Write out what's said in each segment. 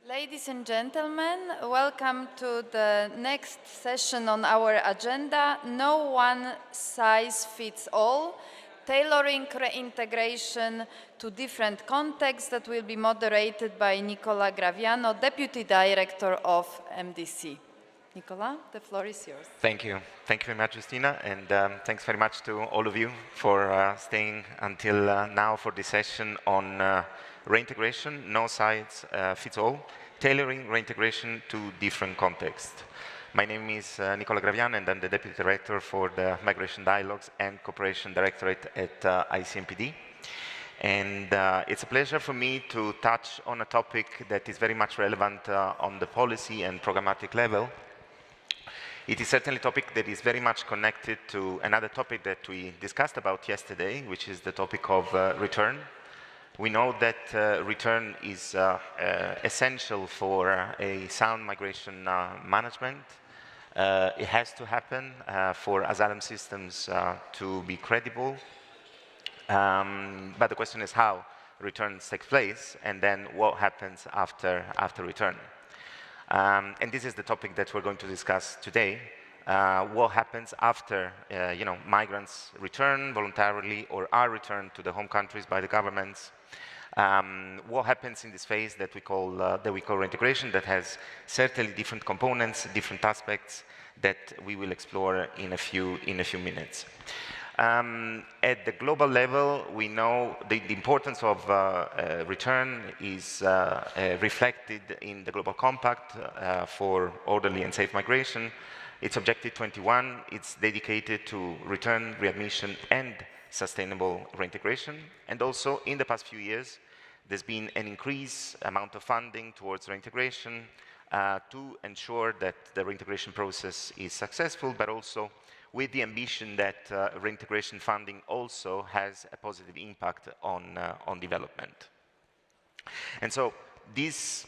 Ladies and gentlemen, welcome to the next session on our agenda, No One Size Fits All, Tailoring Reintegration to Different Contexts, that will be moderated by Nicola Graviano, Deputy Director of MDC. Nicola, the floor is yours. Thank you. Thank you very much, Justina, and thanks very much to all of you for staying until now for this session on reintegration, no size fits all, tailoring reintegration to different contexts. My name is Nicola Graviano, and I'm the Deputy Director for the Migration Dialogues and Cooperation Directorate at ICMPD. And it's a pleasure for me to touch on a topic that is very much relevant on the policy and programmatic level. It is certainly a topic that is very much connected to another topic that we discussed about yesterday, which is the topic of return. We know that return is essential for a sound migration management. It has to happen for asylum systems to be credible. But the question is how returns take place, and then what happens after return. And this is the topic that we're going to discuss today. What happens after migrants return voluntarily or are returned to the home countries by the governments? What happens in this phase that we call reintegration, that has certainly different components, different aspects that we will explore in a few minutes. At the global level, we know the importance of return is reflected in the Global Compact for orderly and safe migration. Its objective 21, it's dedicated to return, readmission, and sustainable reintegration. And also, in the past few years, there's been an increased amount of funding towards reintegration to ensure that the reintegration process is successful, but also with the ambition that reintegration funding also has a positive impact on development. And so this,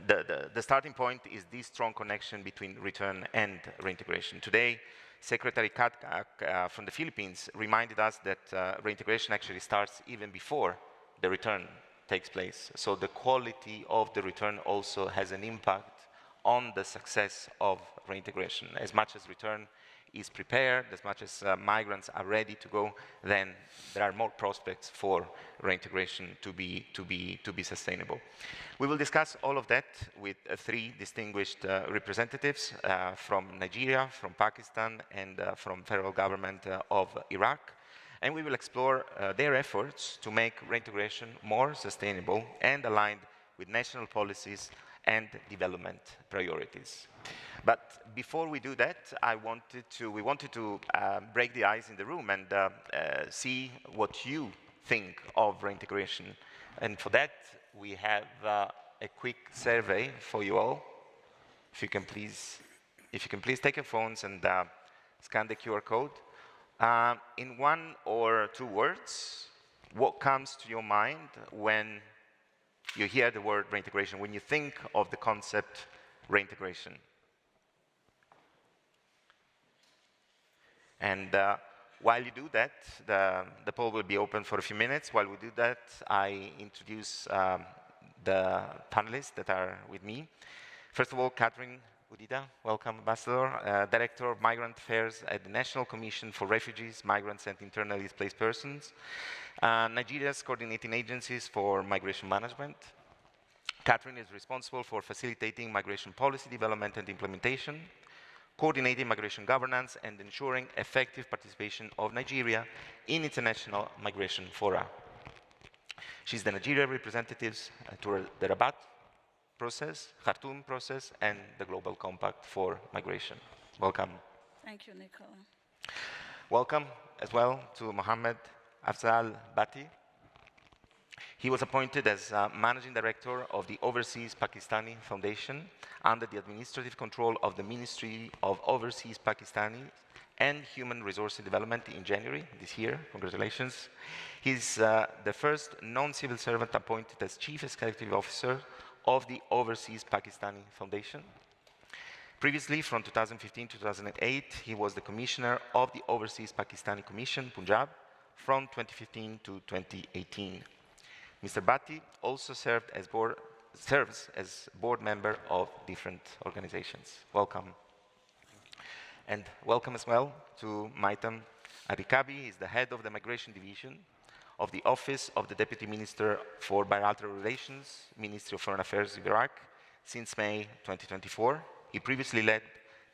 the starting point is this strong connection between return and reintegration. Today, Secretary Katkak from the Philippines reminded us that reintegration actually starts even before the return takes place. So the quality of the return also has an impact on the success of reintegration. As much as return is prepared, as much as migrants are ready to go, then there are more prospects for reintegration to be sustainable. We will discuss all of that with three distinguished representatives from Nigeria, from Pakistan, and from federal government of Iraq. And we will explore their efforts to make reintegration more sustainable and aligned with national policies and development priorities. But before we do that, we wanted to break the ice in the room and see what you think of reintegration. And for that, we have a quick survey for you all. If you can please take your phones and scan the QR code. In one or two words, what comes to your mind when you hear the word reintegration, when you think of the concept reintegration? And while you do that, the poll will be open for a few minutes. While we do that, I introduce the panelists that are with me. First of all, Catherine Udida, welcome, Ambassador, Director of Migrant Affairs at the National Commission for Refugees, Migrants and Internally Displaced Persons, Nigeria's coordinating agencies for migration management. Catherine is responsible for facilitating migration policy development and implementation, coordinating migration governance, and ensuring effective participation of Nigeria in international migration fora. She's the Nigeria representatives to the Rabat process, Khartoum process, and the Global Compact for Migration. Welcome. Thank you, Nicola. Welcome as well to Mohammed Afzaal Bhatti. He was appointed as Managing Director of the Overseas Pakistani Foundation under the administrative control of the Ministry of Overseas Pakistani and Human Resources Development in January this year. Congratulations. He's the first non-civil servant appointed as Chief Executive Officer of the Overseas Pakistani Foundation. Previously, from 2015 to 2008, he was the Commissioner of the Overseas Pakistani Commission, Punjab, from 2015 to 2018. Mr. Bhatti also served as board serves as board member of different organizations. Welcome. And welcome as well to Maitam Arikabi. He's the head of the Migration Division of the Office of the Deputy Minister for Bilateral Relations, Ministry of Foreign Affairs of Iraq, since May 2024. He previously led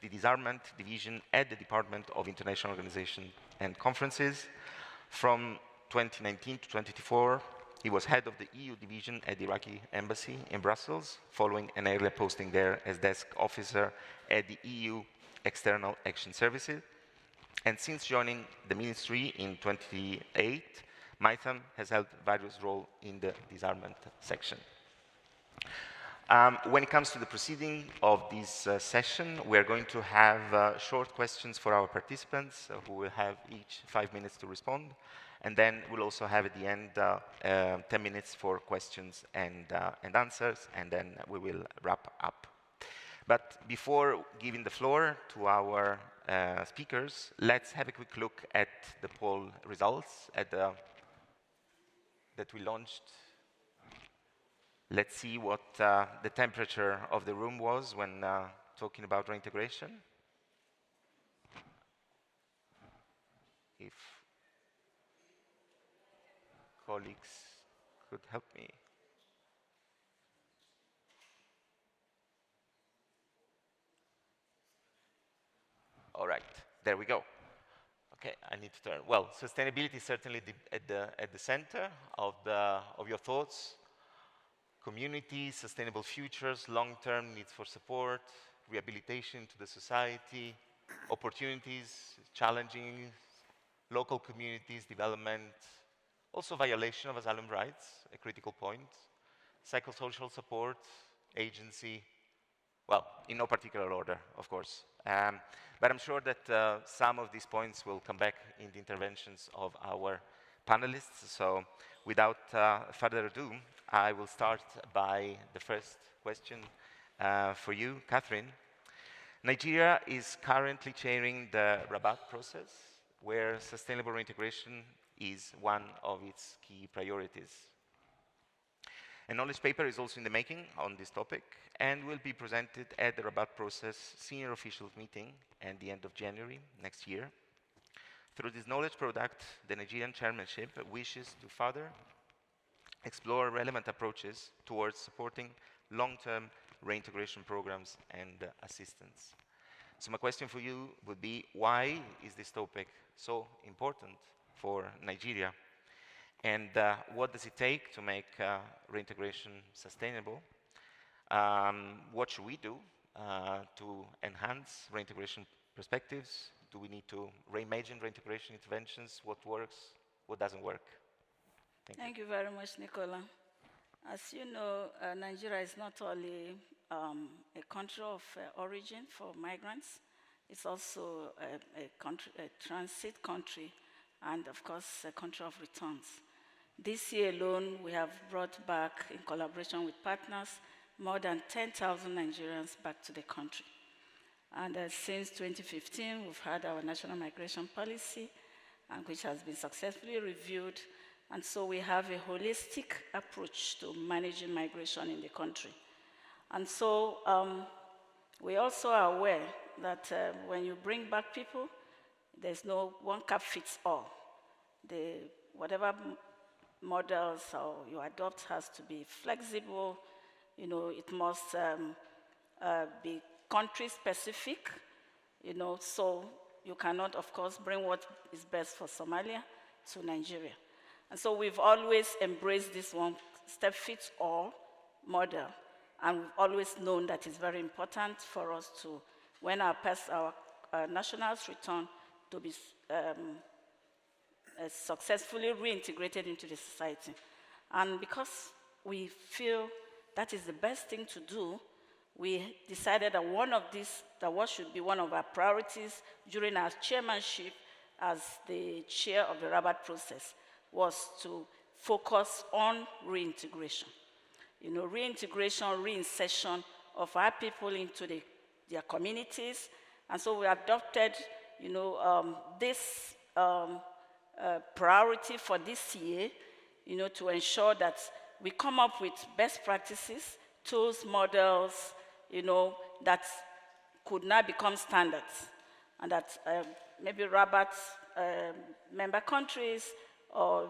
the Disarmament Division at the Department of International Organization and Conferences. From 2019 to 2024, he was head of the EU division at the Iraqi Embassy in Brussels, following an earlier posting there as desk officer at the EU External Action Services. And since joining the ministry in 2008, Maitam has held various roles in the disarmament section. When it comes to the proceeding of this session, we are going to have short questions for our participants who will have each 5 minutes to respond. And then we'll also have at the end 10 minutes for questions and answers, and then we will wrap up. But before giving the floor to our speakers, let's have a quick look at the poll results that we launched. Let's see what the temperature of the room was when talking about reintegration. If colleagues could help me. All right, there we go. Okay, I need to turn. Well, sustainability is certainly at the center of your thoughts. Community, sustainable futures, long-term needs for support, rehabilitation to the society, opportunities, challenging local communities, development, also violation of asylum rights, a critical point, psychosocial support, agency, well, in no particular order, of course. But I'm sure that some of these points will come back in the interventions of our panelists. So without further ado, I will start by the first question for you, Catherine. Nigeria is currently chairing the Rabat process, where sustainable reintegration is one of its key priorities. A knowledge paper is also in the making on this topic and will be presented at the Rabat process senior officials meeting at the end of January next year. Through this knowledge product, the Nigerian chairmanship wishes to further explore relevant approaches towards supporting long-term reintegration programs and assistance. So my question for you would be, why is this topic so important for Nigeria? And what does it take to make reintegration sustainable? What should we do to enhance reintegration perspectives? Do we need to reimagine reintegration interventions? What works? What doesn't work? Thank you very much, Nicola. As you know, Nigeria is not only a country of origin for migrants, it's also a transit country and, of course, a country of returns. This year alone, we have brought back, in collaboration with partners, more than 10,000 Nigerians back to the country. And since 2015, we've had our national migration policy, which has been successfully reviewed. And so we have a holistic approach to managing migration in the country. And so we also are aware that when you bring back people, there's no one cap fits all. Whatever models or you adopt has to be flexible. You know, it must be country specific. You know, so you cannot, of course, bring what is best for Somalia to Nigeria. And so we've always embraced this one step fits all model. And we've always known that it's very important for us to, when our nationals return, to be successfully reintegrated into the society. And because we feel that is the best thing to do, we decided that what should be one of our priorities during our chairmanship as the chair of the Rabat process was to focus on reintegration. You know, reintegration, reinsertion of our people into their communities. And so we adopted, you know, this priority for this year, you know, to ensure that we come up with best practices tools, models, that could now become standards, and that maybe Rabat member countries or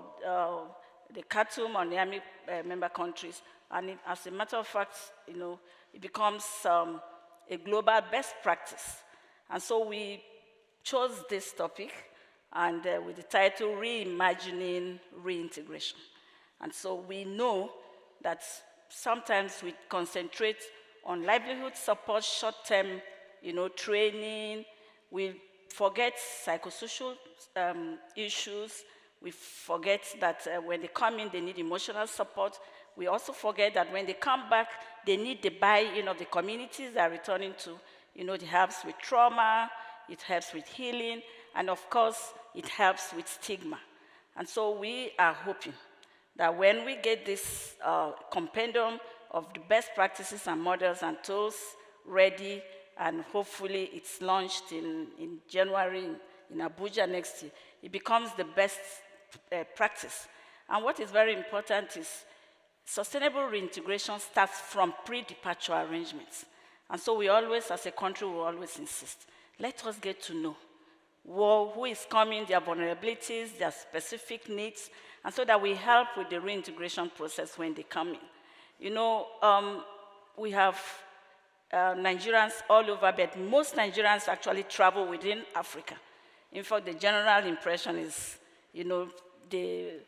the Khartoum or Niamey member countries, and as a matter of fact, it becomes a global best practice. And so we chose this topic, and with the title, Reimagining Reintegration. And so we know that sometimes we concentrate on livelihood support, short-term, training. We forget psychosocial issues. We forget that when they come in, they need emotional support. We also forget that when they come back, they need the buy-in of the communities they're returning to. It helps with trauma, it helps with healing, and of course, it helps with stigma. And so we are hoping that when we get this compendium of the best practices and models and tools ready, and hopefully it's launched in January in Abuja next year, it becomes the best practice. And what is very important is sustainable reintegration starts from pre-departure arrangements. And so we always, as a country, we always insist, let us get to know who is coming, their vulnerabilities, their specific needs, and so that we help with the reintegration process when they come in. We have Nigerians all over, but most Nigerians actually travel within Africa. In fact, the general impression is, the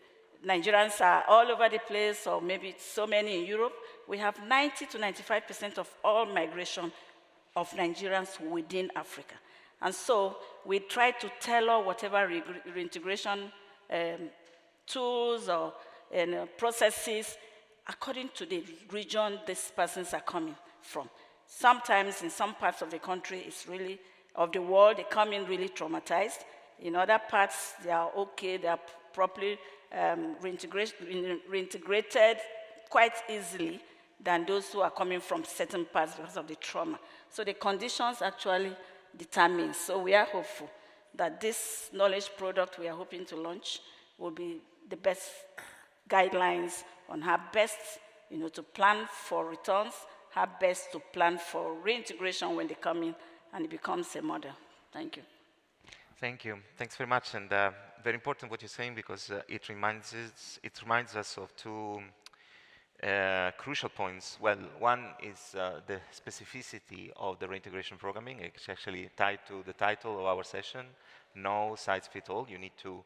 Nigerians are all over the place, or maybe so many in Europe. We have 90 to 95% of all migration of Nigerians within Africa. And so we try to tailor whatever reintegration tools or processes according to the region these persons are coming from. Sometimes in some parts of the country, of the world, they come in really traumatized. In other parts, they are okay, they are properly reintegrated quite easily than those who are coming from certain parts because of the trauma. So the conditions actually determine. So we are hopeful that this knowledge product we are hoping to launch will be the best guidelines on how best to plan for returns, how best to plan for reintegration when they come in, and it becomes a model. Thank you. Thank you. Thanks very much. And very important what you're saying, because it reminds us of two crucial points. Well, one is the specificity of the reintegration programming. It's actually tied to the title of our session, No Size Fit All. You need to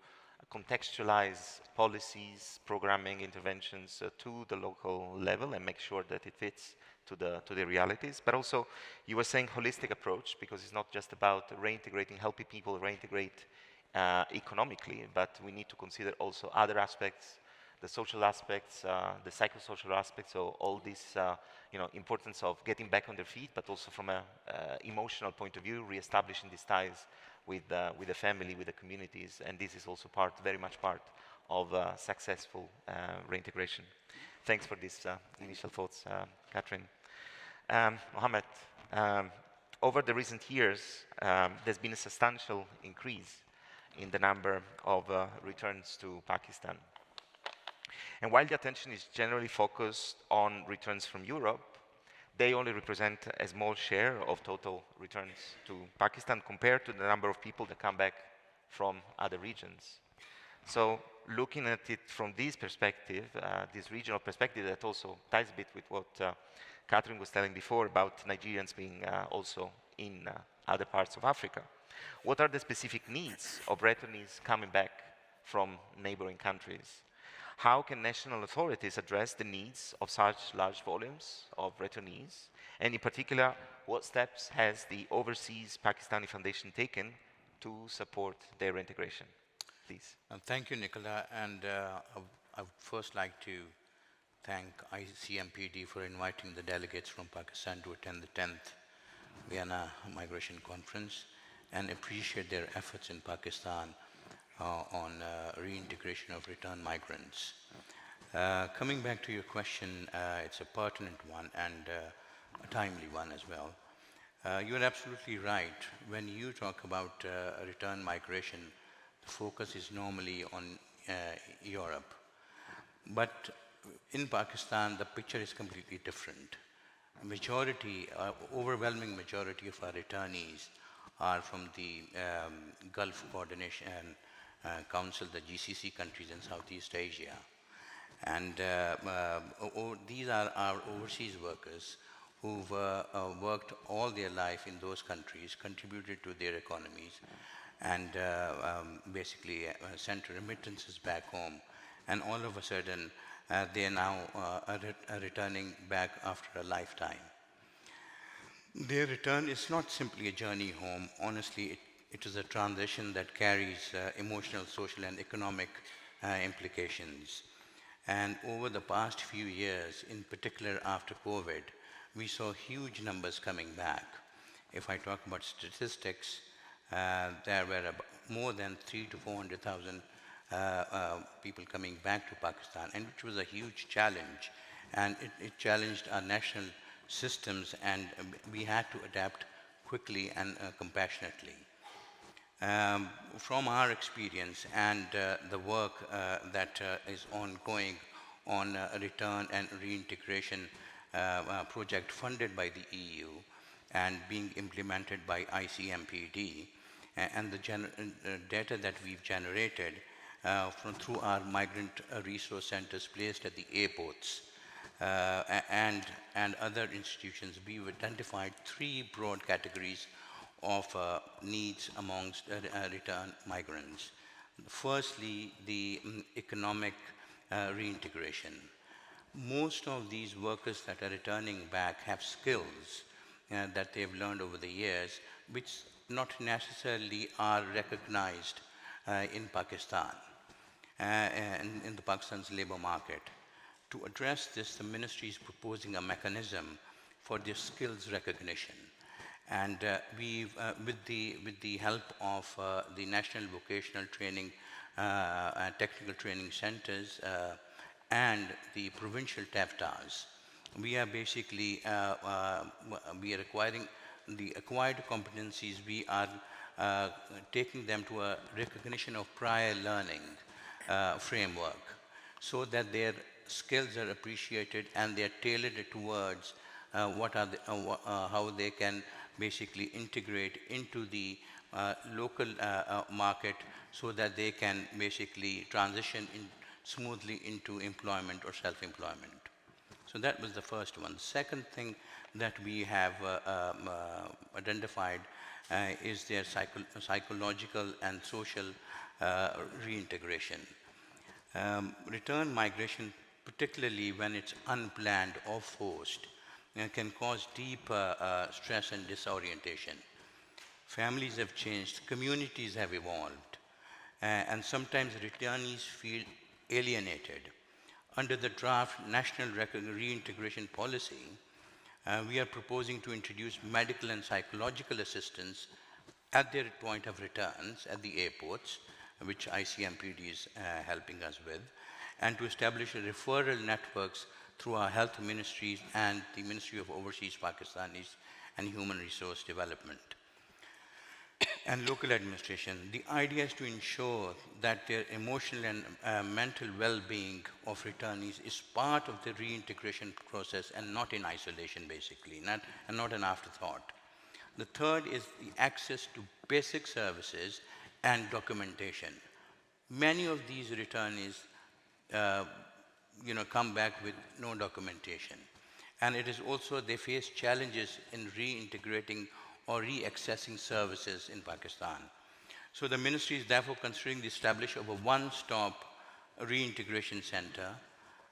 contextualize policies, programming, interventions to the local level and make sure that it fits to the realities. But also, you were saying holistic approach, because it's not just about reintegrating, helping people reintegrate economically, but we need to consider also other aspects, the social aspects, the psychosocial aspects, so all this importance of getting back on their feet, but also from an emotional point of view, reestablishing these ties with the family, with the communities, and this is also very much part of successful reintegration. Thanks for these initial thoughts, Catherine. Mohammed, over the recent years, there's been a substantial increase in the number of returns to Pakistan. And while the attention is generally focused on returns from Europe, they only represent a small share of total returns to Pakistan compared to the number of people that come back from other regions. So looking at it from this perspective, this regional perspective that also ties a bit with what Catherine was telling before about Nigerians being also in other parts of Africa. What are the specific needs of returnees coming back from neighboring countries? How can national authorities address the needs of such large volumes of returnees? And in particular, what steps has the Overseas Pakistani Foundation taken to support their integration? Please. Thank you, Nicola. And I would first like to thank ICMPD for inviting the delegates from Pakistan to attend the 10th Vienna Migration Conference, and appreciate their efforts in Pakistan on reintegration of returned migrants. Coming back to your question, it's a pertinent one and a timely one as well. You're absolutely right. When you talk about return migration, the focus is normally on Europe. But in Pakistan, the picture is completely different. overwhelming majority of our returnees are from the Gulf Coordination Council, the GCC countries in Southeast Asia. And these are our overseas workers who've worked all their life in those countries, contributed to their economies, and basically sent remittances back home. And all of a sudden, they are now returning back after a lifetime. Their return is not simply a journey home. Honestly, it is a transition that carries emotional, social, and economic implications. And over the past few years, in particular after COVID, we saw huge numbers coming back. If I talk about statistics, there were more than 300,000 to 400,000 people coming back to Pakistan, and which was a huge challenge. And it challenged our national systems, and we had to adapt quickly and compassionately. From our experience and the work that is ongoing on a return and reintegration project funded by the EU and being implemented by ICMPD, and the data that we've generated through our migrant resource centers placed at the airports and other institutions, we've identified three broad categories of needs amongst return migrants. Firstly, the economic reintegration. Most of these workers that are returning back have skills that they've learned over the years, which not necessarily are recognized in Pakistan, in the Pakistan's labor market. To address this, the ministry is proposing a mechanism for this skills recognition. And with the help of the National Vocational Training and Technical Training Centers and the provincial TAFTAs, we are basically we are acquiring the acquired competencies. We are taking them to a recognition of prior learning framework, so that their skills are appreciated and they are tailored towards how they can basically integrate into the local market, so that they can basically transition smoothly into employment or self-employment. So that was the first one. The second thing that we have identified is their psychological and social reintegration. Return migration, particularly when it's unplanned or forced, can cause deep stress and disorientation. Families have changed, communities have evolved, and sometimes returnees feel alienated. Under the draft National Reintegration Policy, we are proposing to introduce medical and psychological assistance at their point of returns at the airports, which ICMPD is helping us with, and to establish referral networks through our health ministries and the Ministry of Overseas Pakistanis and Human Resource Development and local administration. The idea is to ensure that their emotional and mental well-being of returnees is part of the reintegration process and not in isolation, basically, and not an afterthought. The third is the access to basic services and documentation. Many of these returnees come back with no documentation. And it is also, they face challenges in reintegrating or re-accessing services in Pakistan. So the ministry is therefore considering the establishment of a one-stop reintegration center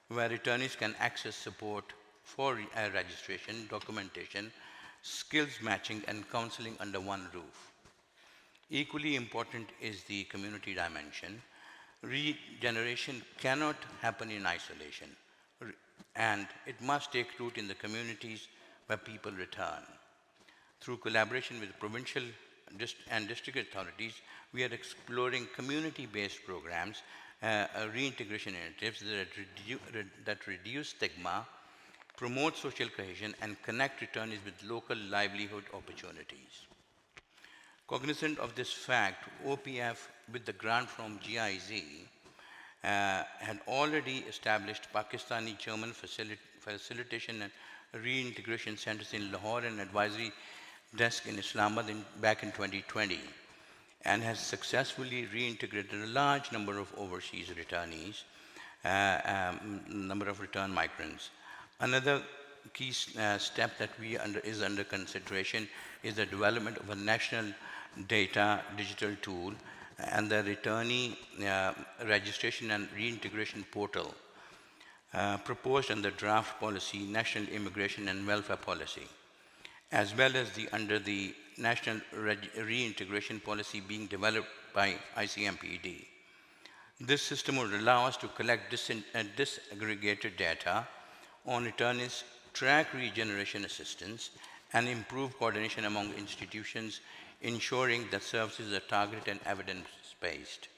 where returnees can access support for registration, documentation, skills matching, and counseling under one roof. Equally important is the community dimension. Regeneration cannot happen in isolation, and it must take root in the communities where people return. Through collaboration with provincial and district authorities, we are exploring community-based programs, reintegration initiatives that reduce stigma, promote social cohesion, and connect returnees with local livelihood opportunities. Cognizant of this fact, OPF, with the grant from GIZ, had already established Pakistani-German facilitation and reintegration centers in Lahore and advisory desk in Islamabad back in 2020, and has successfully reintegrated a large number of overseas returnees, number of return migrants. Another key step that is under consideration is the development of a national data digital tool and the returnee registration and reintegration portal proposed under draft policy, National Immigration and Welfare Policy, as well as under the National Reintegration Policy being developed by ICMPD. This system would allow us to collect disaggregated data on returnees, track regeneration assistance, and improve coordination among institutions, ensuring that services are targeted and evidence-based.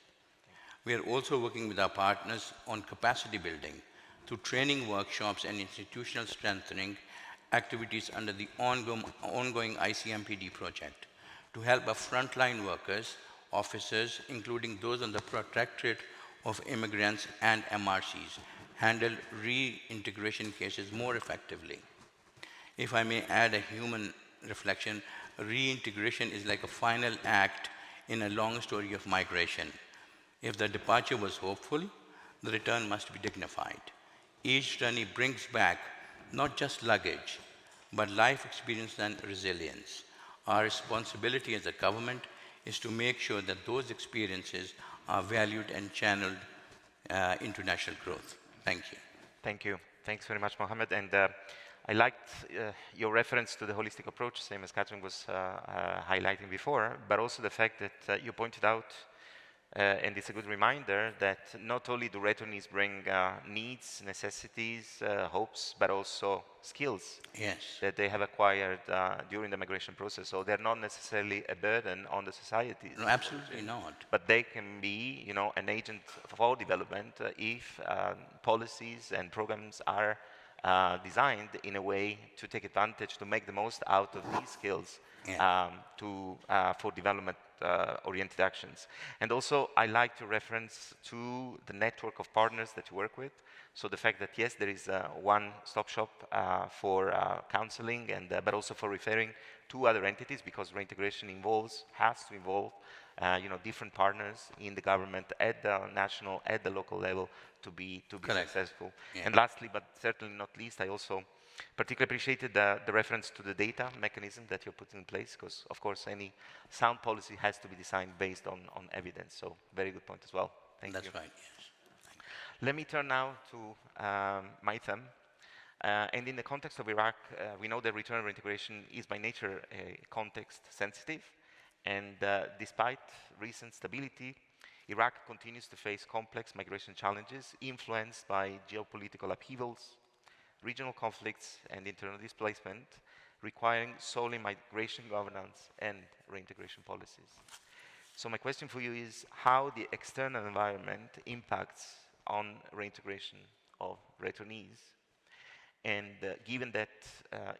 We are also working with our partners on capacity building through training workshops and institutional strengthening activities under the ongoing ICMPD project to help our frontline workers, officers, including those on the Protectorate of Immigrants and MRCs, handle reintegration cases more effectively. If I may add a human reflection, reintegration is like a final act in a long story of migration. If the departure was hopeful, the return must be dignified. Each journey brings back not just luggage, but life experience and resilience. Our responsibility as a government is to make sure that those experiences are valued and channeled into national growth. Thank you. Thank you. Thanks very much, Mohammed. And I liked your reference to the holistic approach, same as Catherine was highlighting before, but also the fact that you pointed out, and it's a good reminder, that not only do returnees bring needs, necessities, hopes, but also skills that they have acquired during the migration process. So they're not necessarily a burden on the societies. No, absolutely not. But they can be, you know, an agent for development if policies and programs are designed in a way to take advantage, to make the most out of these skills for development oriented actions. And also, I like to reference to the network of partners that you work with. So the fact that, yes, there is a one-stop shop for counseling, and but also for referring to other entities, because reintegration has to involve you know, different partners in the government at the national, at the local level to be successful. Yeah. And lastly, but certainly not least, I also particularly appreciated the reference to the data mechanism that you're putting in place, because of course any sound policy has to be designed based on evidence. So very good point as well. Thank you. That's right, yes. Let me turn now to Maitham. And in the context of Iraq, we know that return reintegration is by nature context sensitive. And despite recent stability, Iraq continues to face complex migration challenges influenced by geopolitical upheavals, regional conflicts, and internal displacement, requiring solely migration governance and reintegration policies. So my question for you is how the external environment impacts on reintegration of returnees. And given that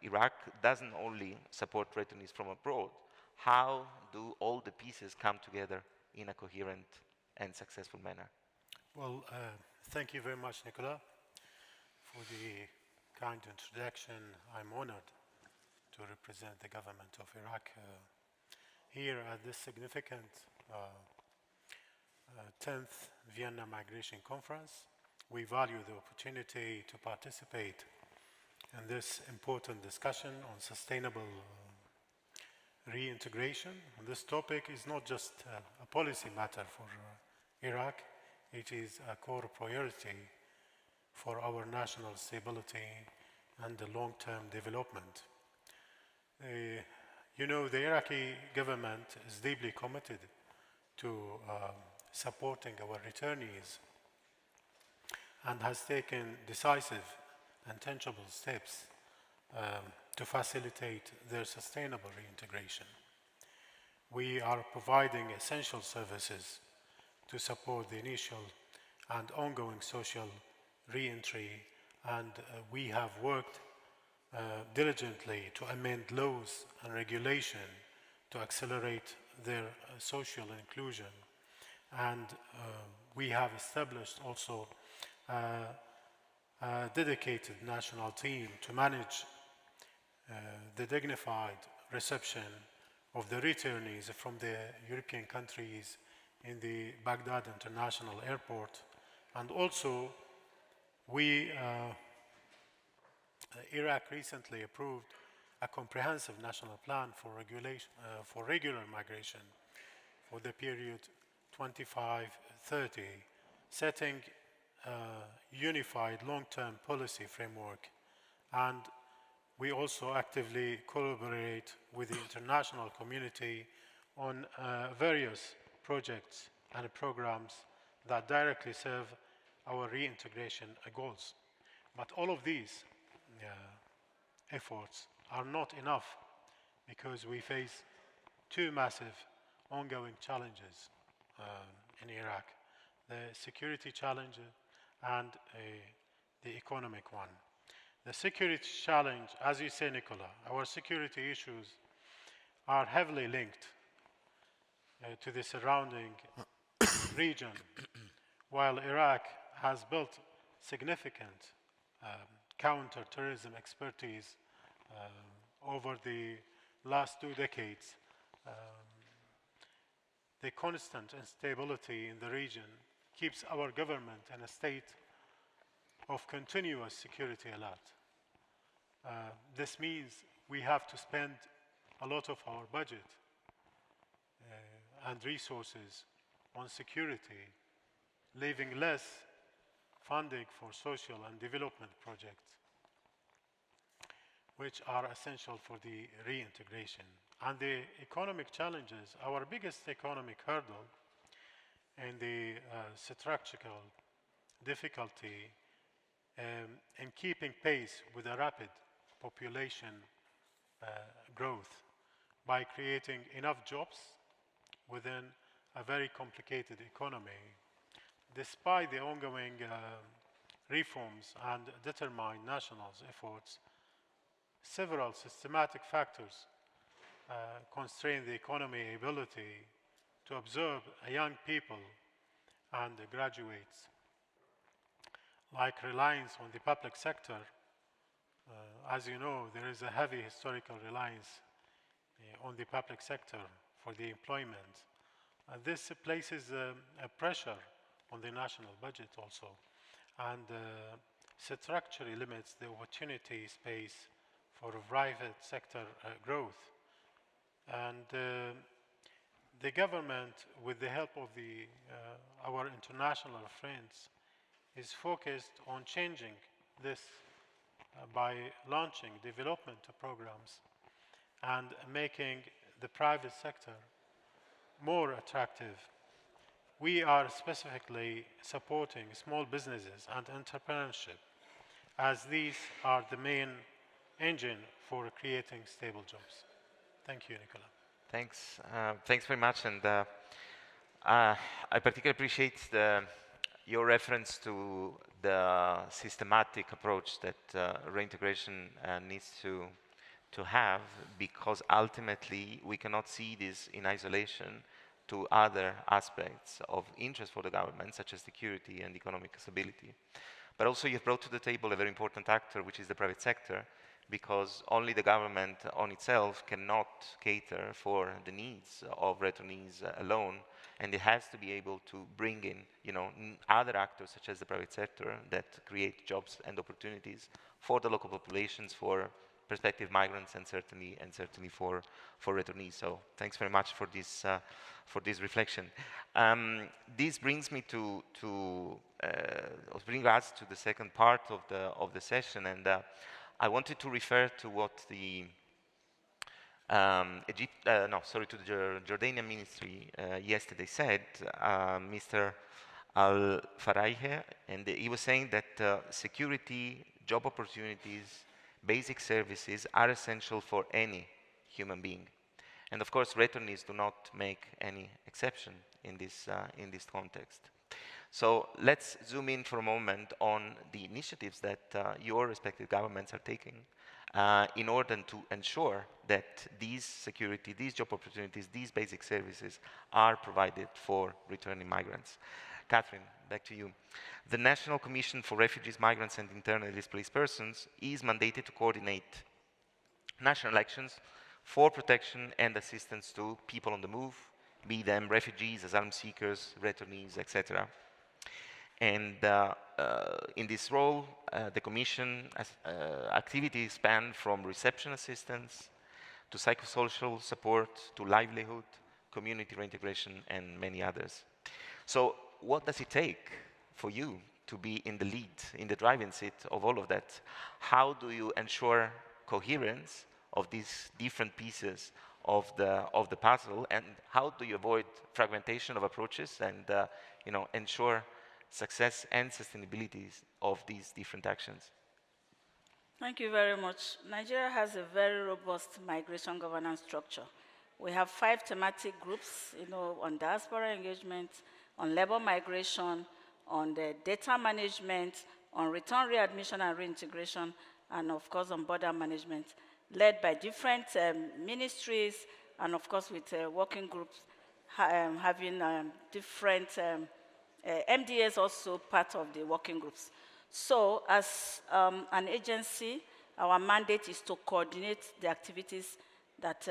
Iraq doesn't only support returnees from abroad, how do all the pieces come together in a coherent and successful manner? Well, thank you very much, Nicola, for the kind introduction. I'm honored to represent the government of Iraq here at this significant 10th Vienna Migration Conference. We value the opportunity to participate in this important discussion on sustainable reintegration. And this topic is not just a policy matter for Iraq, it is a core priority for our national stability and the long-term development. You know, the Iraqi government is deeply committed to supporting our returnees and has taken decisive and tangible steps to facilitate their sustainable reintegration. We are providing essential services to support the initial and ongoing social re-entry, and we have worked diligently to amend laws and regulation to accelerate their social inclusion. And we have established also a dedicated national team to manage the dignified reception of the returnees from the European countries in the Baghdad International Airport. And also, Iraq recently approved a comprehensive national plan for regular migration for the period 25-30, setting a unified long-term policy framework. And we also actively collaborate with the international community on various projects and programs that directly serve our reintegration goals. But all of these efforts are not enough because we face two massive ongoing challenges in Iraq: the security challenge and the economic one. The security challenge, as you say, Nicola, our security issues are heavily linked to the surrounding region, while Iraq has built significant counter-terrorism expertise over the last 2 decades. The constant instability in the region keeps our government in a state of continuous security alert. This means we have to spend a lot of our budget and resources on security, leaving less funding for social and development projects, which are essential for the reintegration. And the economic challenges, our biggest economic hurdle and the structural difficulty in keeping pace with the rapid population growth by creating enough jobs within a very complicated economy. Despite the ongoing reforms and determined national efforts, several systematic factors constrain the economy ability to absorb young people and graduates, like reliance on the public sector. As you know, there is a heavy historical reliance on the public sector for the employment. This places a pressure on the national budget also, and structurally limits the opportunity space for private sector growth. And the government, with the help of our international friends, is focused on changing this by launching development programs and making the private sector more attractive. We are specifically supporting small businesses and entrepreneurship, as these are the main engine for creating stable jobs. Thank you, Nicola. Thanks. Thanks very much. And I particularly appreciate your reference to the systematic approach that reintegration needs to have, because ultimately we cannot see this in isolation to other aspects of interest for the government, such as security and economic stability. But also you've brought to the table a very important actor, which is the private sector, because only the government on itself cannot cater for the needs of returnees alone, and it has to be able to bring in, other actors such as the private sector that create jobs and opportunities for the local populations, for prospective migrants, and certainly for returnees. So thanks very much for this reflection. This brings me bring us to the second part of the session, and I wanted to refer to what the to the Jordanian ministry yesterday said, Mr. Al-Faraihe, and he was saying that security, job opportunities, basic services are essential for any human being. And of course, returnees do not make any exception in this context. So let's zoom in for a moment on the initiatives that your respective governments are taking in order to ensure that these security, these job opportunities, these basic services are provided for returning migrants. Catherine, back to you. The National Commission for Refugees, Migrants and Internally Displaced Persons is mandated to coordinate national actions for protection and assistance to people on the move, be them refugees, asylum seekers, returnees, etc. And in this role, the Commission activities span from reception assistance to psychosocial support to livelihood, community reintegration, and many others. So what does it take for you to be in the lead, in the driving seat of all of that? How do you ensure coherence of these different pieces of the puzzle, and how do you avoid fragmentation of approaches and ensure success and sustainability of these different actions? Thank you very much. Nigeria has a very robust migration governance structure. We have 5 thematic groups, on diaspora engagement, on labor migration, on the data management, on return readmission and reintegration, and of course on border management, led by different ministries, and of course with working groups having different MDAs also part of the working groups. So as an agency, our mandate is to coordinate the activities that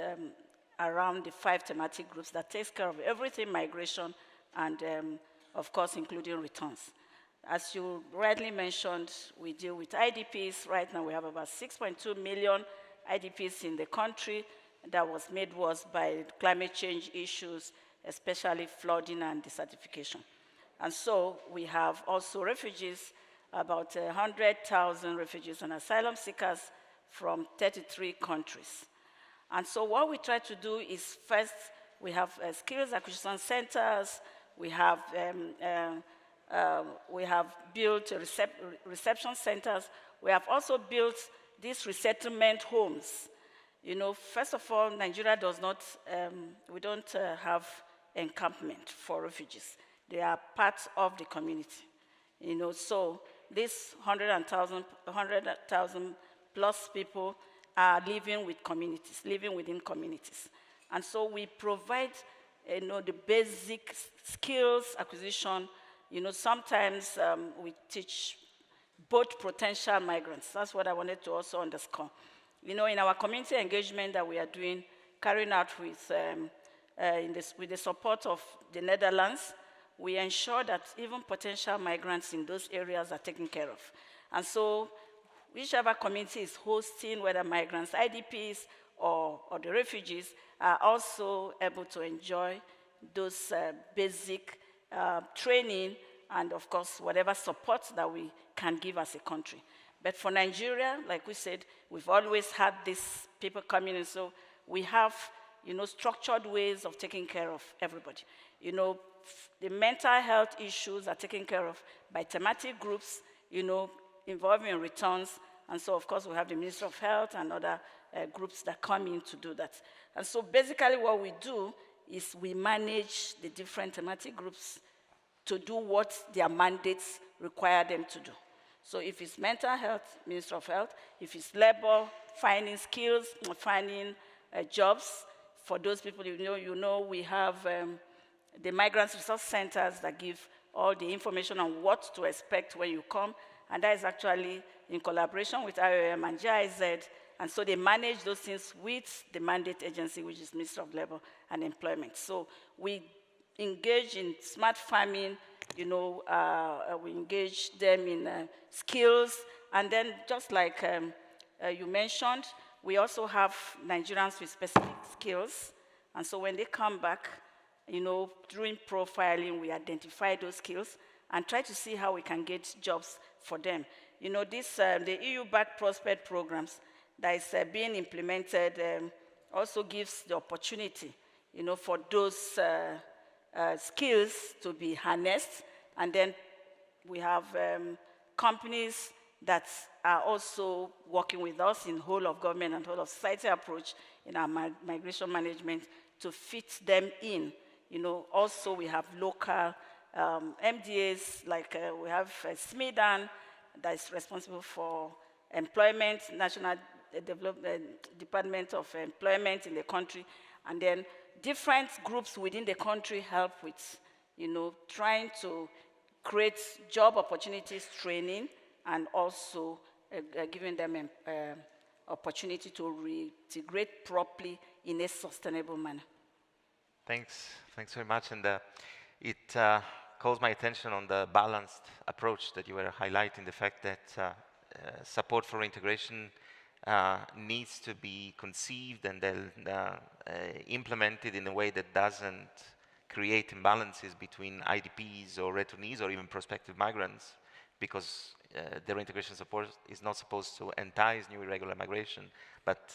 around the 5 thematic groups that takes care of everything migration and of course including returns. As you rightly mentioned, we deal with IDPs. Right now we have about 6.2 million IDPs in the country. That was made worse by climate change issues, especially flooding and desertification. And so we have also refugees, about 100,000 refugees and asylum seekers from 33 countries. And so what we try to do is, first, we have skills acquisition centers, we have built reception centers, we have also built these resettlement homes. First of all, Nigeria does not, we don't have encampment for refugees. They are part of the community. So these 100,000 plus people are living with communities, living within communities. And so we provide, the basic skills acquisition. Sometimes we teach both potential migrants. That's what I wanted to also underscore. In our community engagement that we are doing, carrying out with the support of the Netherlands, we ensure that even potential migrants in those areas are taken care of. And so whichever community is hosting, whether migrants, IDPs, or the refugees, are also able to enjoy those basic training and, of course, whatever support that we can give as a country. But for Nigeria, like we said, we've always had these people coming in, so we have, structured ways of taking care of everybody. The mental health issues are taken care of by thematic groups, involving returns. And so, of course, we have the Ministry of Health and other groups that come in to do that. And so, basically, what we do is we manage the different thematic groups to do what their mandates require them to do. So if it's mental health, Ministry of Health. If it's labor, finding skills, finding jobs for those people, we have the Migrants Resource Centers that give all the information on what to expect when you come. And that is actually in collaboration with IOM and GIZ. And so they manage those things with the mandate agency, which is Ministry of Labor and Employment. So we engage in smart farming, we engage them in skills. And then just like you mentioned, we also have Nigerians with specific skills. And so when they come back, during profiling, we identify those skills and try to see how we can get jobs for them. The EU-backed Prospect programs that is being implemented also gives the opportunity, for those skills to be harnessed. And then we have companies that are also working with us in whole of government and whole of society approach in our migration management to fit them in. Also we have local MDAs, like we have SMIDAN that is responsible for employment, National Department of Employment in the country, and then different groups within the country help with, trying to create job opportunities, training, and also giving them opportunity to reintegrate properly in a sustainable manner. Thanks very much. And it calls my attention on the balanced approach that you were highlighting, the fact that support for integration needs to be conceived and then implemented in a way that doesn't create imbalances between IDPs or returnees or even prospective migrants, because the reintegration support is not supposed to entice new irregular migration, but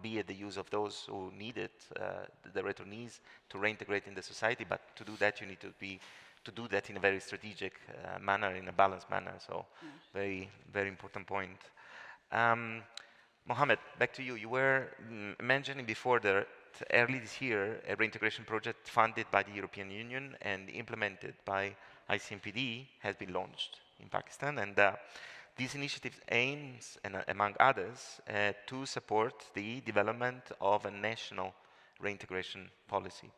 be at the use of those who need it, the returnees, to reintegrate in the society. But to do that, you need to do that in a very strategic manner, in a balanced manner. So, very, very important point. Mohammed, back to you. You were mentioning before that early this year, a reintegration project funded by the European Union and implemented by ICMPD has been launched in Pakistan. And this initiative aims, among others, to support the development of a national reintegration policy.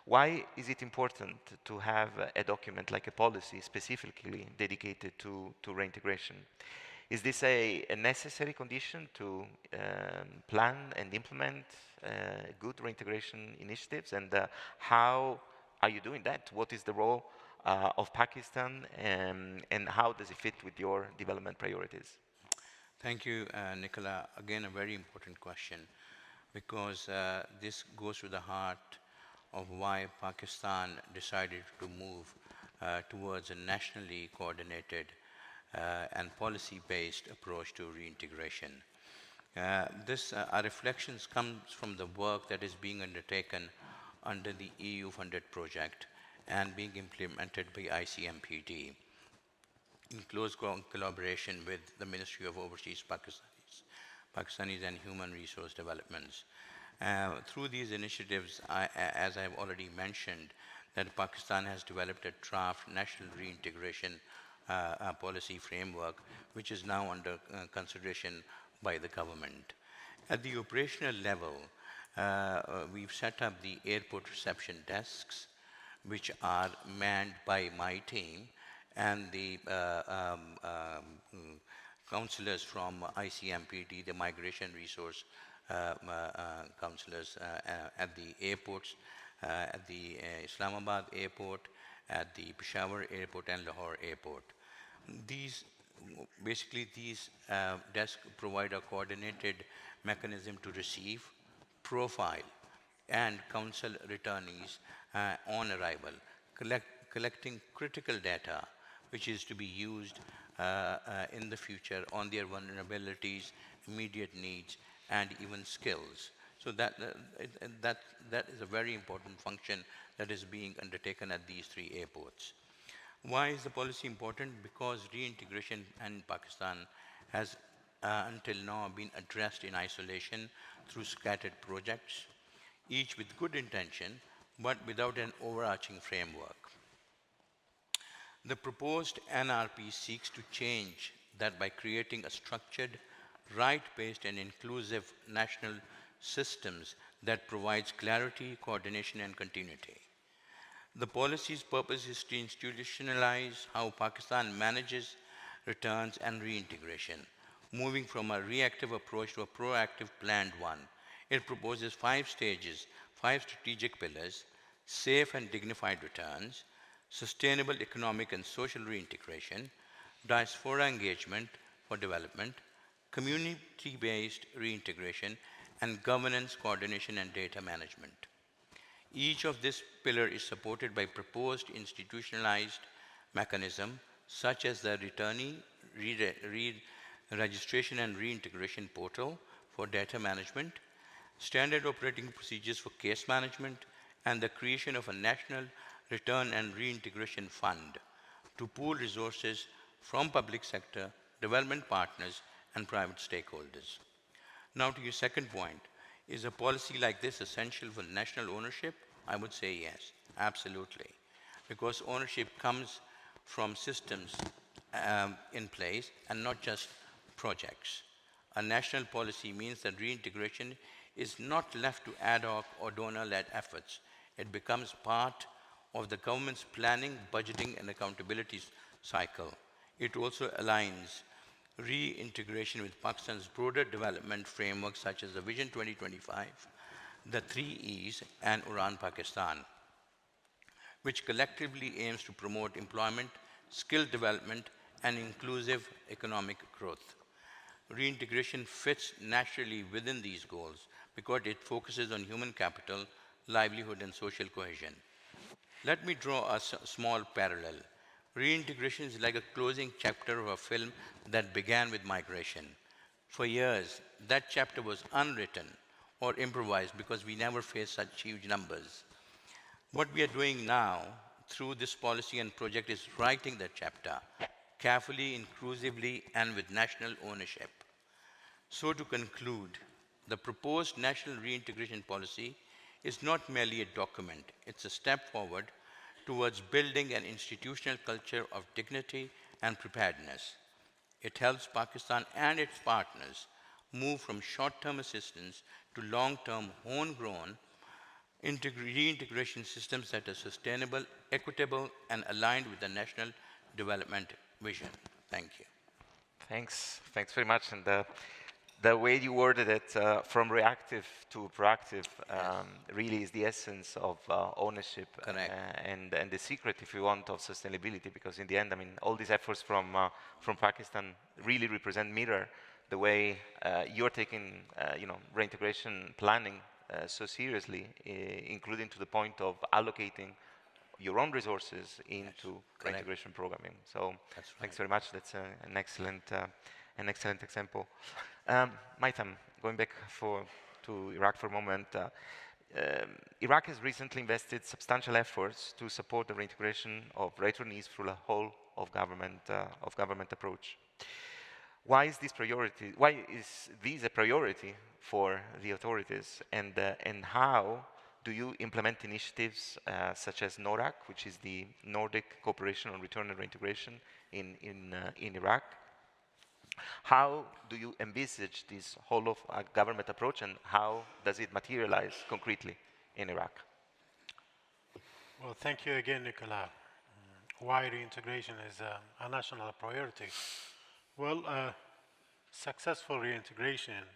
Why is it important to have a document like a policy specifically dedicated to reintegration? Is this a necessary condition to plan and implement good reintegration initiatives? And how are you doing that? What is the role of Pakistan, and how does it fit with your development priorities? Thank you, Nicola. Again, a very important question, because this goes to the heart of why Pakistan decided to move towards a nationally coordinated and policy-based approach to reintegration. Our reflections comes from the work that is being undertaken under the EU-funded project and being implemented by ICMPD in close collaboration with the Ministry of Overseas Pakistanis and Human Resource Developments. Through these initiatives, as I've already mentioned, that Pakistan has developed a draft national reintegration policy framework, which is now under consideration by the government. At the operational level, we've set up the airport reception desks, which are manned by my team and the counselors from ICMPD, the migration resource counselors at the airports, at the Islamabad airport, at the Peshawar airport and Lahore airport. These desks provide a coordinated mechanism to receive, profile, and counsel returnees on arrival, collecting critical data which is to be used in the future on their vulnerabilities, immediate needs, and even skills. So that is a very important function that is being undertaken at these three airports. Why is the policy important? Because reintegration in Pakistan has until now been addressed in isolation through scattered projects, each with good intention, but without an overarching framework. The proposed NRP seeks to change that by creating a structured, right-based and inclusive national systems that provides clarity, coordination, and continuity. The policy's purpose is to institutionalize how Pakistan manages returns and reintegration, moving from a reactive approach to a proactive planned one. It proposes 5 stages, 5 strategic pillars: safe and dignified returns, sustainable economic and social reintegration, diaspora engagement for development, community-based reintegration, and governance, coordination, and data management. Each of this pillar is supported by proposed institutionalized mechanism, such as the returnee registration and reintegration portal for data management, standard operating procedures for case management, and the creation of a national return and reintegration fund to pool resources from public sector, development partners, and private stakeholders. Now to your second point, is a policy like this essential for national ownership? I would say yes, absolutely. Because ownership comes from systems in place and not just projects. A national policy means that reintegration is not left to ad hoc or donor-led efforts. It becomes part of the government's planning, budgeting, and accountability cycle. It also aligns reintegration with Pakistan's broader development framework such as the Vision 2025, the 3 Es, and Uran Pakistan, which collectively aims to promote employment, skill development, and inclusive economic growth. Reintegration fits naturally within these goals because it focuses on human capital, livelihood, and social cohesion. Let me draw a small parallel. Reintegration is like a closing chapter of a film that began with migration. For years, that chapter was unwritten or improvised because we never faced such huge numbers. What we are doing now through this policy and project is writing that chapter carefully, inclusively, and with national ownership. So to conclude, the proposed national reintegration policy is not merely a document, it's a step forward towards building an institutional culture of dignity and preparedness. It helps Pakistan and its partners move from short-term assistance to long-term, homegrown reintegration systems that are sustainable, equitable, and aligned with the national development vision. Thank you. Thanks very much. And the way you worded it, from reactive to proactive, really is the essence of ownership and the secret, if you want, of sustainability. Because in the end, I mean, all these efforts from Pakistan really mirror the way you're taking, reintegration planning so seriously, including to the point of allocating your own resources into reintegration programming. So thanks very much. That's an excellent example. Maitam, going back to Iraq for a moment. Iraq has recently invested substantial efforts to support the reintegration of returnees through a whole of government approach. Why is this a priority for the authorities, and how do you implement initiatives such as NORAC, which is the Nordic Cooperation on Return and Reintegration in Iraq? How do you envisage this whole of government approach, and how does it materialize concretely in Iraq? Well, thank you again, Nicola. Why reintegration is a national priority? Well, successful reintegration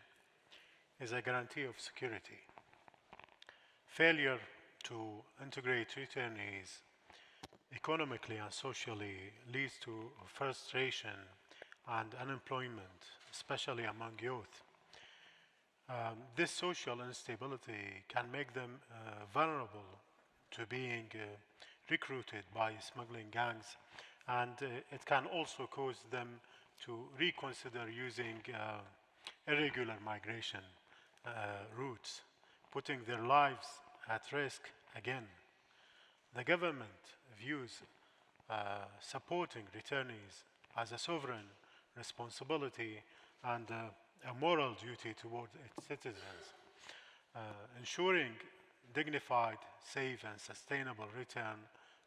is a guarantee of security. Failure to integrate returnees economically and socially leads to frustration and unemployment, especially among youth. This social instability can make them vulnerable to being recruited by smuggling gangs, and it can also cause them to reconsider using irregular migration routes, putting their lives at risk again. The government views supporting returnees as a sovereign responsibility and a moral duty toward its citizens. Ensuring dignified, safe, and sustainable return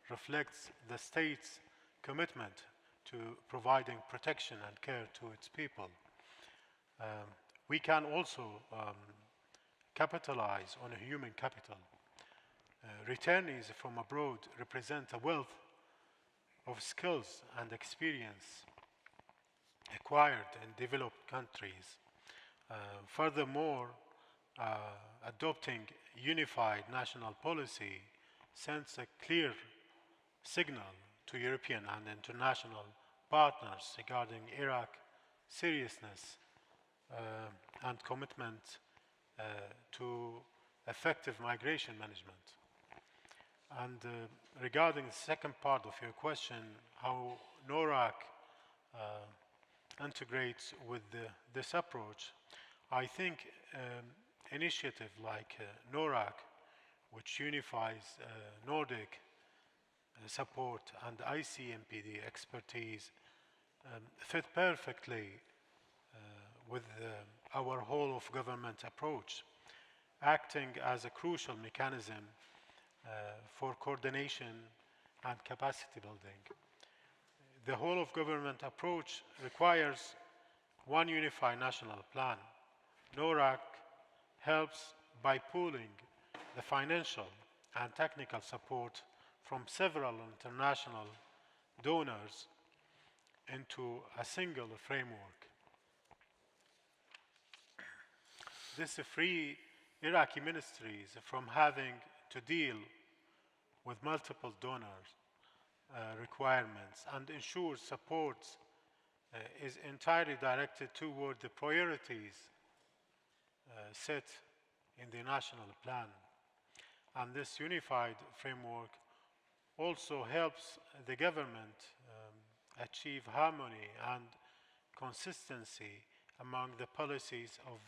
reflects the state's commitment to providing protection and care to its people. We can also capitalize on a human capital. Returnees from abroad represent a wealth of skills and experience acquired in developed countries. Furthermore, adopting unified national policy sends a clear signal to European and international partners regarding Iraq's seriousness and commitment to effective migration management. And regarding the second part of your question, how NORAC integrates with this approach, I think initiative like NORAC, which unifies Nordic support and ICMPD expertise, fit perfectly with our whole of government approach, acting as a crucial mechanism for coordination and capacity building. The whole of government approach requires one unified national plan. NORAC helps by pooling the financial and technical support from several international donors into a single framework. this free Iraqi ministries from having to deal with multiple donors requirements and ensure support is entirely directed toward the priorities set in the national plan. And this unified framework also helps the government achieve harmony and consistency among the policies of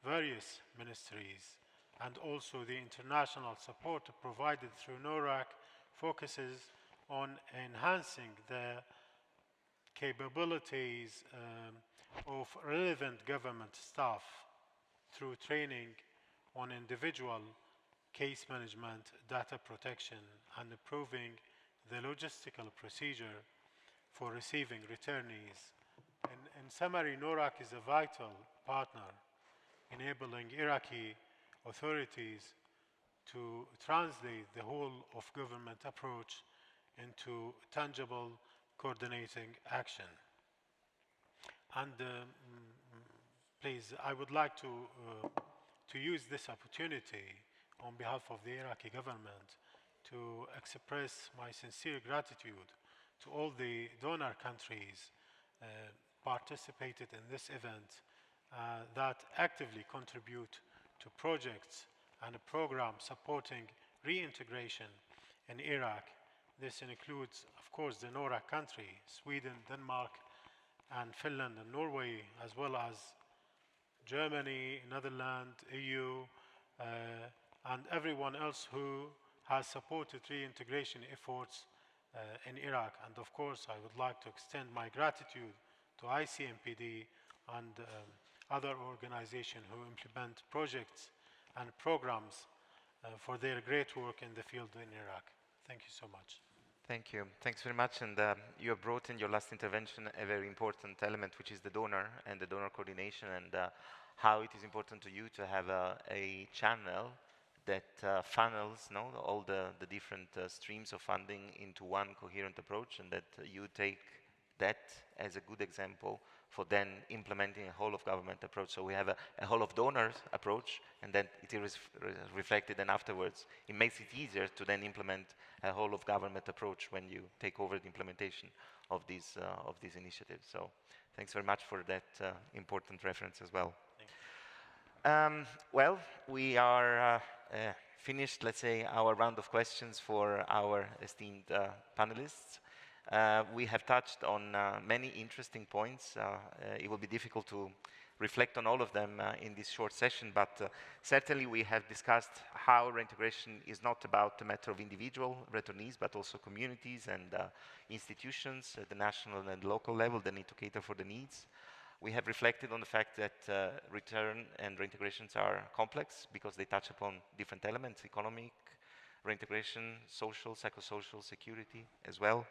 various ministries, and also the international support provided through NORAC focuses on enhancing the capabilities of relevant government staff through training on individual case management, data protection, and improving the logistical procedure for receiving returnees. In summary, NORAC is a vital partner enabling Iraqi authorities to translate the whole of government approach into tangible coordinating action. And please, I would like to use this opportunity on behalf of the Iraqi government to express my sincere gratitude to all the donor countries participated in this event that actively contribute to projects and programs supporting reintegration in Iraq. This includes, of course, the NORAC country, Sweden, Denmark, and Finland and Norway, as well as Germany, Netherlands, EU, and everyone else who has supported reintegration efforts in Iraq. And of course, I would like to extend my gratitude to ICMPD and other organizations who implement projects and programs for their great work in the field in Iraq. Thank you so much. Thank you. Thanks very much. And you have brought in your last intervention a very important element, which is the donor and the donor coordination, and how it is important to you to have a channel that funnels all the different streams of funding into one coherent approach, and that you take that as a good example for then implementing a whole of government approach. So we have a whole of donors approach, and then it is reflected, and afterwards it makes it easier to then implement a whole of government approach when you take over the implementation of these initiatives. So thanks very much for that important reference as well. Well, we are finished, let's say, our round of questions for our esteemed panelists. We have touched on many interesting points. It will be difficult to reflect on all of them in this short session, but certainly we have discussed how reintegration is not about the matter of individual returnees, but also communities and institutions at the national and local level that need to cater for the needs. We have reflected on the fact that return and reintegrations are complex because they touch upon different elements: economic reintegration, social, psychosocial, security as well.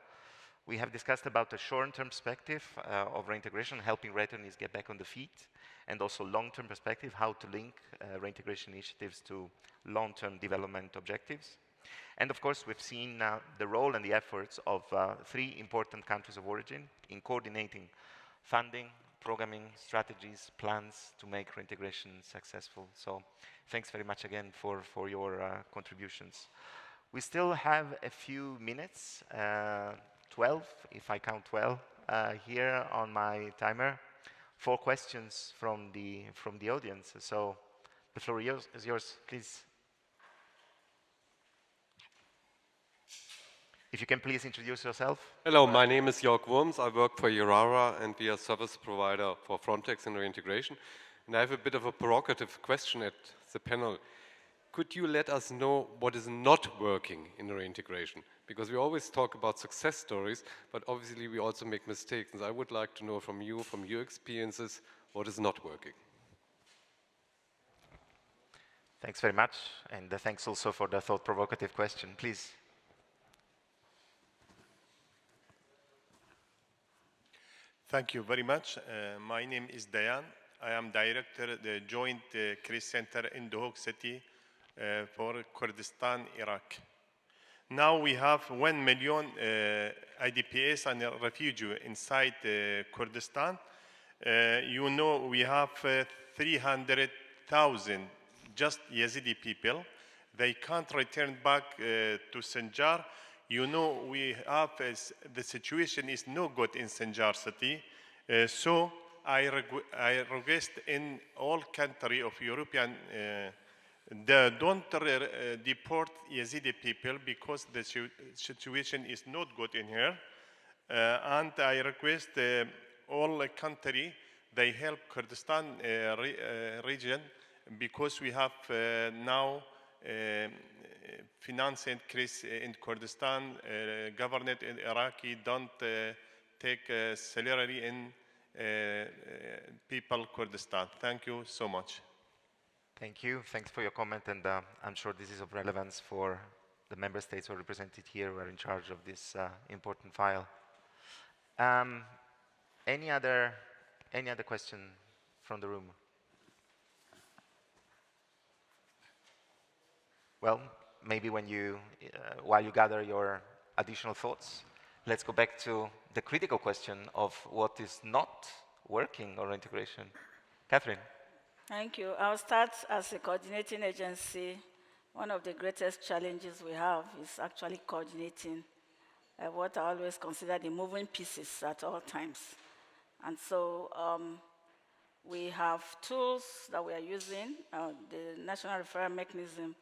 We have discussed about the short-term perspective of reintegration, helping returnees get back on the feet, and also long-term perspective, how to link reintegration initiatives to long-term development objectives. And of course, we've seen the role and the efforts of 3 important countries of origin in coordinating funding, programming, strategies, plans to make reintegration successful. So thanks very much again for your contributions. We still have a few minutes, 12, if I count well, here on my timer, for questions from the audience. So the floor is yours, please. If you can please introduce yourself. Hello, my name is Jörg Wurms. I work for Urara, and we are service provider for Frontex in reintegration. And I have a bit of a provocative question at the panel. Could you let us know what is not working in reintegration? Because we always talk about success stories, but obviously we also make mistakes. And I would like to know from you, from your experiences, what is not working. Thanks very much, and thanks also for the thought-provocative question. Please. Thank you very much. My name is Dayan. I am director of the Joint Crisis Center in Duhok City for Kurdistan, Iraq. Now we have 1 million IDPs and refugees inside Kurdistan. You know, we have 300 100,000 just Yazidi people. They can't return back to Sinjar. You know, we have the situation is no good in Sinjar city. So I request in all country of European, don't deport Yazidi people because the situation is not good in here. And I request all country, they help Kurdistan region because we have now finance increase in Kurdistan. Government in Iraqi don't take salary in people Kurdistan. Thank you so much. Thank you. Thanks for your comment, and I'm sure this is of relevance for the member states who are represented here, who are in charge of this important file. Any other question from the room? Well, maybe when you, while you gather your additional thoughts, let's go back to the critical question of what is not working on integration. Catherine. Thank you. I'll start as a coordinating agency. One of the greatest challenges we have is actually coordinating what I always consider the moving pieces at all times. And so we have tools that we are using, the National Referral Mechanism,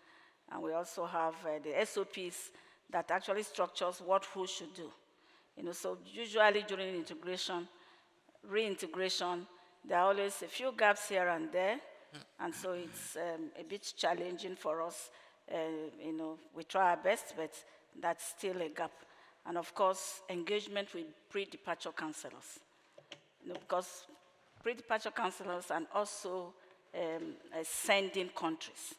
and we also have the SOPs that actually structures what who should do. You know, so usually during integration, reintegration, there are always a few gaps here and there, and so it's a bit challenging for us. You know, we try our best, but that's still a gap. And of course, engagement with pre-departure counselors. You know, because pre-departure counselors and also sending countries.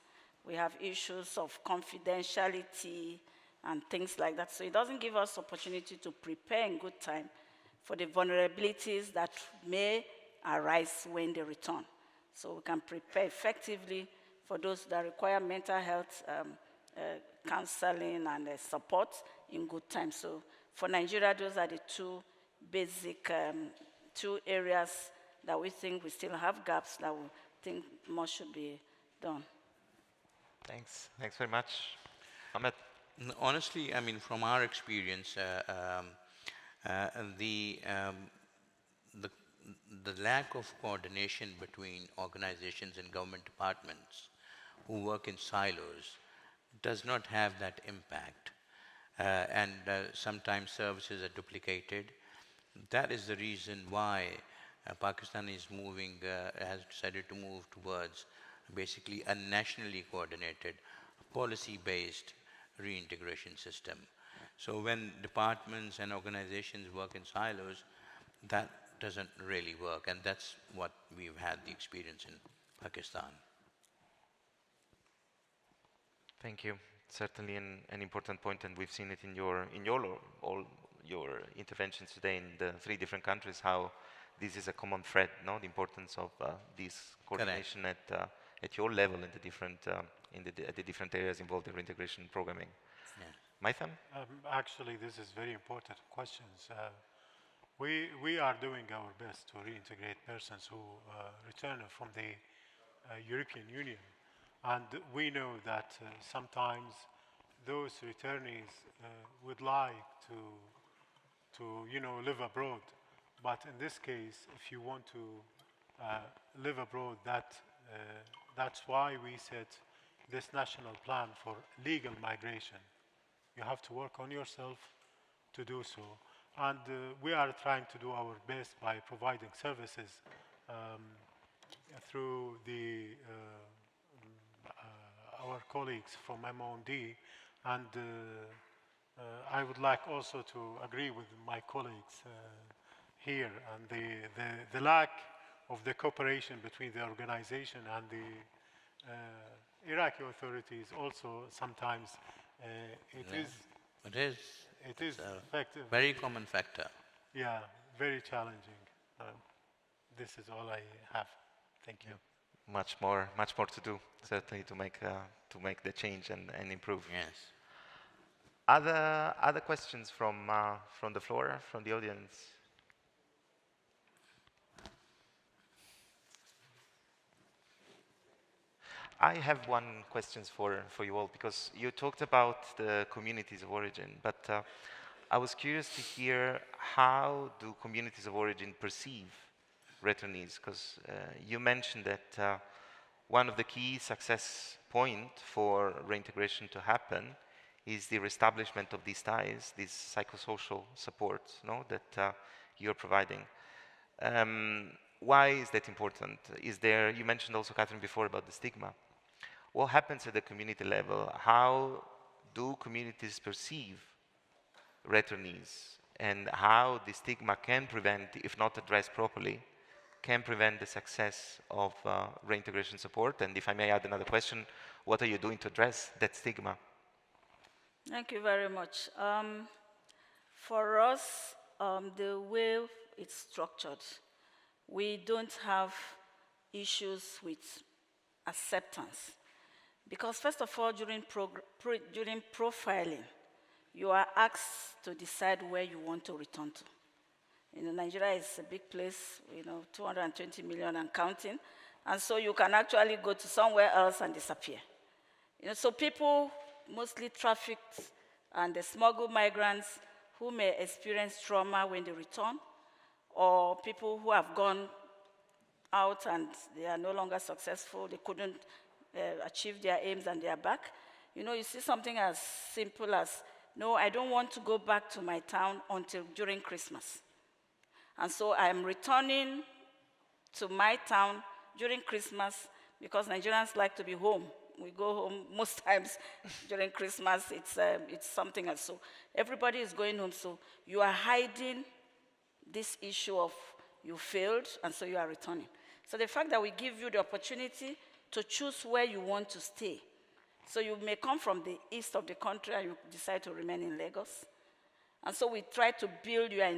We have issues of confidentiality and things like that. So it doesn't give us opportunity to prepare in good time for the vulnerabilities that may arise when they return. So we can prepare effectively for those that require mental health counseling and support in good time. So for Nigeria, those are the two basic two areas that we think we still have gaps that we think more should be done. Thanks. Thanks very much. Mohammed? Honestly, I mean, from our experience, the lack of coordination between organizations and government departments who work in silos does not have that impact. Sometimes services are duplicated. That is the reason why Pakistan is moving, has decided to move towards basically a nationally coordinated, policy-based reintegration system. So when departments and organizations work in silos, that doesn't really work, and that's what we've had the experience in Pakistan. Thank you. Certainly an important point, and we've seen it in all your interventions today in the 3 different countries, how this is a common thread, no? The importance of this coordination at your level in the different the different areas involved in reintegration programming. Yeah. Maitham? Actually, this is very important questions. We are doing our best to reintegrate persons who return from the European Union. And we know that sometimes those returnees would like to live abroad. But in this case, if you want to live abroad, that's why we set this national plan for legal migration. You have to work on yourself to do so. And we are trying to do our best by providing services through our colleagues from MOND. And I would like also to agree with my colleagues here, and the lack of the cooperation between the organization and the Iraqi authorities also sometimes it is effective. Very common factor. Yeah, very challenging. This is all I have. Thank you. Much more to do, certainly, to make the change and improve. Yes. Other questions from the floor, from the audience? I have one question for you all, because you talked about the communities of origin, but I was curious to hear, how do communities of origin perceive returnees? Because you mentioned that one of the key success points for reintegration to happen is the reestablishment of these ties, these psychosocial supports, no, that you're providing. Why is that important? Is there, you mentioned also, Catherine, before about the stigma. What happens at the community level? How do communities perceive returnees, and how the stigma can prevent, if not addressed properly, can prevent the success of reintegration support? And if I may add another question, what are you doing to address that stigma? Thank you very much. For us, the way it's structured, we don't have issues with acceptance. Because first of all, during profiling, you are asked to decide where you want to return to. You know, Nigeria is a big place, 220 million and counting. And so you can actually go to somewhere else and disappear. So people, mostly trafficked and the smuggled migrants who may experience trauma when they return, or people who have gone out and they are no longer successful, they couldn't achieve their aims and they are back. You see something as simple as, no, I don't want to go back to my town until during Christmas. And so I'm returning to my town during Christmas because Nigerians like to be home. We go home most times during Christmas. It's something else. So everybody is going home. So you are hiding this issue of you failed, and so you are returning. So the fact that we give you the opportunity to choose where you want to stay. So you may come from the east of the country and you decide to remain in Lagos. And so we try to build your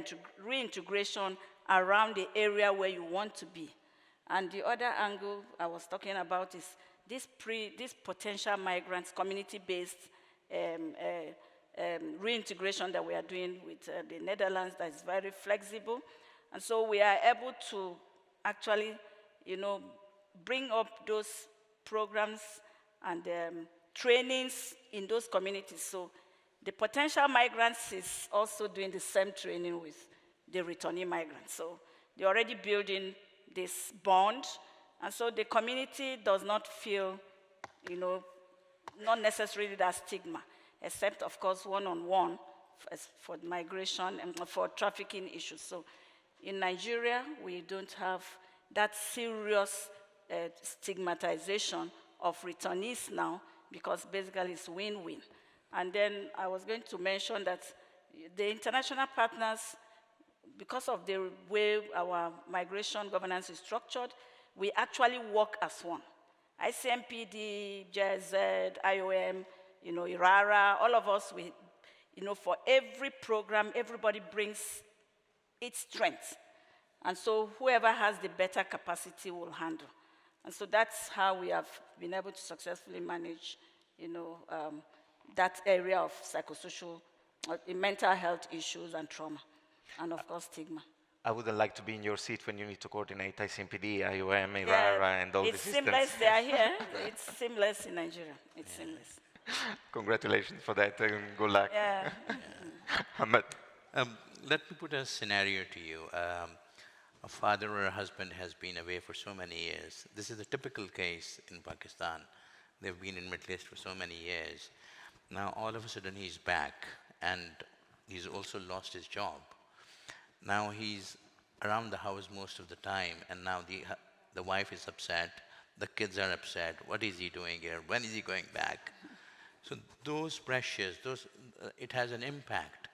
reintegration around the area where you want to be. And the other angle I was talking about is this potential migrants, community-based reintegration that we are doing with the Netherlands that is very flexible. And so we are able to actually, bring up those programs and trainings in those communities. So the potential migrants is also doing the same training with the returning migrants. So they're already building this bond. And so the community does not feel, not necessarily that stigma, except, of course, one-on-one for migration and for trafficking issues. So in Nigeria, we don't have that serious stigmatization of returnees now, because basically it's win-win. And then I was going to mention that the international partners, because of the way our migration governance is structured, we actually work as one. ICMPD, JZ, IOM, IRARA, all of us, for every program, everybody brings its strength. And so whoever has the better capacity will handle. And so that's how we have been able to successfully manage, that area of psychosocial, mental health issues and trauma, and of course stigma. I wouldn't like to be in your seat when you need to coordinate ICMPD, IOM, IRARA, and all the systems. It's seamless, they are here. It's seamless in Nigeria. It's seamless. Congratulations for that, and good luck. Yeah. Mohammed. Let me put a scenario to you. A father or a husband has been away for so many years. This is a typical case in Pakistan. They've been in Middle East for so many years. Now, all of a sudden, he's back, and he's also lost his job. Now, he's around the house most of the time, and now the wife is upset, the kids are upset. What is he doing here? When is he going back? So those pressures, it has an impact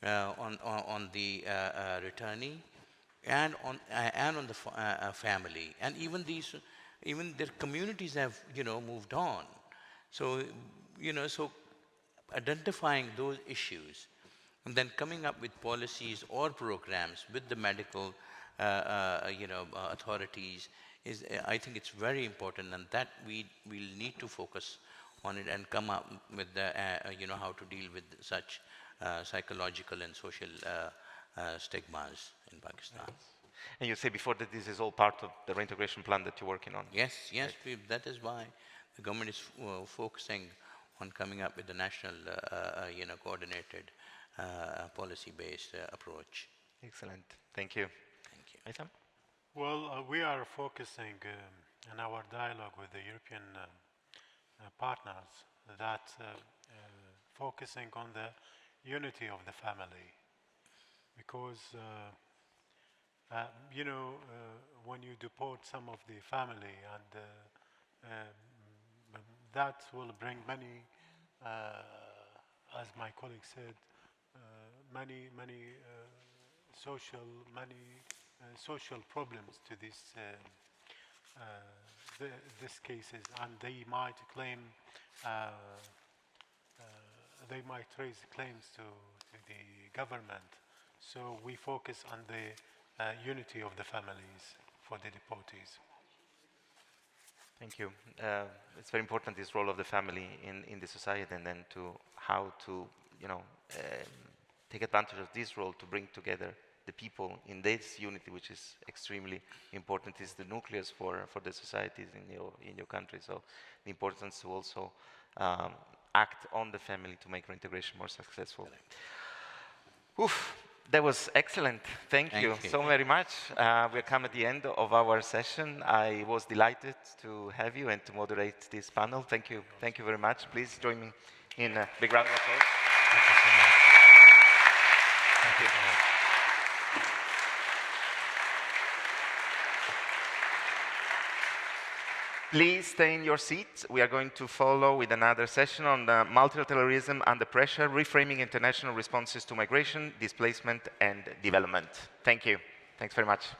on the returnee and on the family, and even their communities have moved on. So so identifying those issues and then coming up with policies or programs with the medical authorities is, I think it's very important, and that we will need to focus on it and come up with the how to deal with such psychological and social stigmas in Pakistan. And you say before that this is all part of the reintegration plan that you're working on? Yes, that is why the government is focusing on coming up with a national, coordinated, policy-based approach. Excellent. Thank you. Thank you. Aitham? Well, we are focusing in our dialogue with the European partners that focusing on the unity of the family, because when you deport some of the family, and that will bring many, as my colleague said, many social problems to this cases, and they might claim, they might raise claims to the government. So we focus on the unity of the families for the deportees. Thank you. It's very important, this role of the family in the society, and then to how to, take advantage of this role to bring together the people in this unity, which is extremely important. Is the nucleus for the societies in your country. So the importance to also act on the family to make reintegration more successful. Oof, that was excellent. Thank you so very much. We're come at the end of our session. I was delighted to have you and to moderate this panel. Thank you. Thank you very much. Please join me in a big round of applause. Thank you so much. Thank you. Please stay in your seats. We are going to follow with another session on the multilateralism under pressure, reframing international responses to migration, displacement, and development. Thank you. Thanks very much.